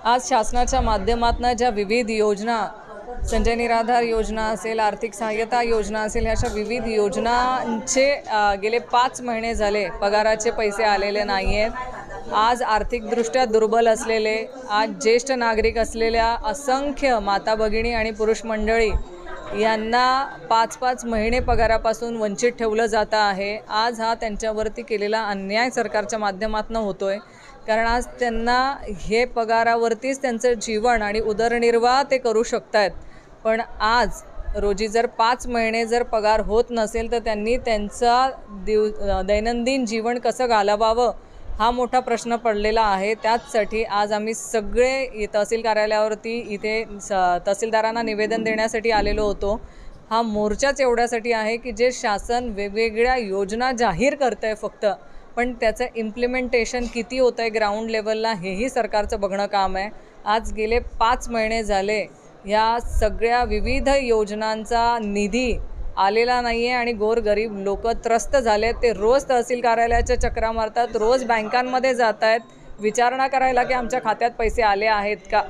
आज शासनाच्या माध्यमातून ज्या विविध योजना, संजय निराधार योजना असेल, आर्थिक सहाय्यता योजना असेल, अशा विविध योजनांचे गेले 5 महिने झाले पगाराचे पैसे आलेले नाही आहेत। आज आर्थिकदृष्ट्या दुर्बल असलेले, आज ज्येष्ठ नागरिक असलेल्या असंख्य माता भगिनी आणि पुरुष मंडळी यांना 5-5 महिने पगारापासून वंचित ठेवलं जातं आहे। आज हा त्यांच्यावरती केलेला अन्याय सरकारच्या माध्यमातून होतोय, कारण आज त्यांना हे पगारावरतीच त्यांचं जीवन आणि उदरनिर्वाह ते करू शकतात। पण आज रोजी जर 5 महिने जर पगार होत नसेल तर त्यांनी त्यांचा दैनंदिन जीवन कसं घालवावं हा मोठा प्रश्न पडलेला आहे। त्याचसाठी आज आम्ही सगळे तहसील कार्यालयावरती इथे तहसीलदारांना निवेदन देण्यासाठी आलेलो होतो। हा मोर्चाच एवढ्यासाठी आहे की जे शासन वेगवेगळ्या योजना जाहीर करतंय फक्त, पण त्याचं इम्प्लिमेंटेशन किती होतं आहे ग्राउंड लेवलला हेही सरकारचं बघणं काम आहे। आज गेले 5 महिने झाले या सगळ्या विविध योजनांचा निधी आलेला नाही आहे आणि गोरगरीब लोक त्रस्त झाले। ते रोज तहसील कार्यालयाच्या चक्रा मारतात, रोज बँकांमध्ये जात आहेत विचारणा करायला की आमच्या खात्यात पैसे आले आहेत का।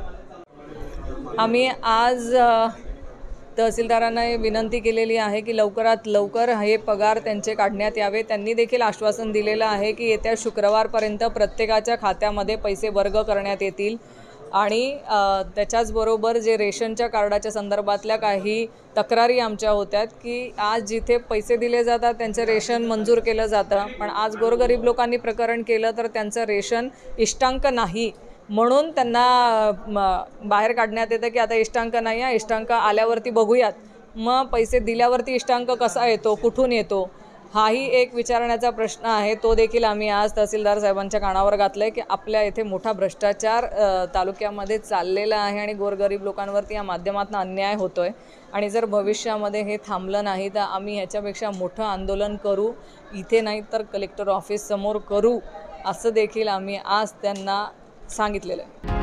आम्ही आज तहसीलदारांना विनंती केलेली आहे की लवकरात लवकर हे पगार त्यांचे काढण्यात यावे। त्यांनी देखील आश्वासन दिलेलं आहे की येत्या शुक्रवारपर्यंत प्रत्येकाच्या खात्यामध्ये पैसे वर्ग करण्यात येतील आणि त्याच्याचबरोबर जे रेशनच्या कार्डाच्या संदर्भातल्या काही तक्रारी आमच्या होत्यात की आज जिथे पैसे दिले जातात त्यांचं रेशन मंजूर केलं जातं, पण आज गोरगरीब लोकांनी प्रकरण केलं तर त्यांचं रेशन इष्टांक नाही म्हणून त्यांना बाहेर काढण्यात येतं की आता इष्टांक नाही आहे, इष्टांक आल्यावरती बघूयात। मग पैसे दिल्यावरती इष्टांक कसा येतो, कुठून येतो, हाही एक विचारण्याचा प्रश्न आहे। तो देखील आम्ही आज तहसीलदार साहेबांच्या कानावर घातलं आहे की आपल्या इथे मोठा भ्रष्टाचार तालुक्यामध्ये चाललेला आहे आणि गोरगरीब लोकांवरती या माध्यमातून अन्याय होतो आहे आणि जर भविष्यामध्ये हे थांबलं नाही तर आम्ही ह्याच्यापेक्षा मोठं आंदोलन करू, इथे नाही तर कलेक्टर ऑफिस समोर करू, असं देखील आम्ही आज त्यांना सांगितलेलं आहे।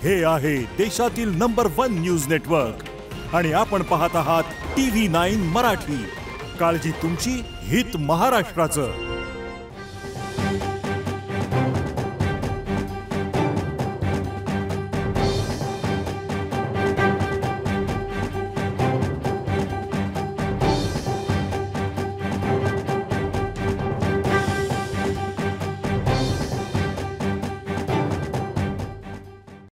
हे आहे देशातील नंबर 1 न्यूज नेटवर्क आणि आपण पाहत आहात TV9 मराठी। काळजी तुमची, हित महाराष्ट्राचं।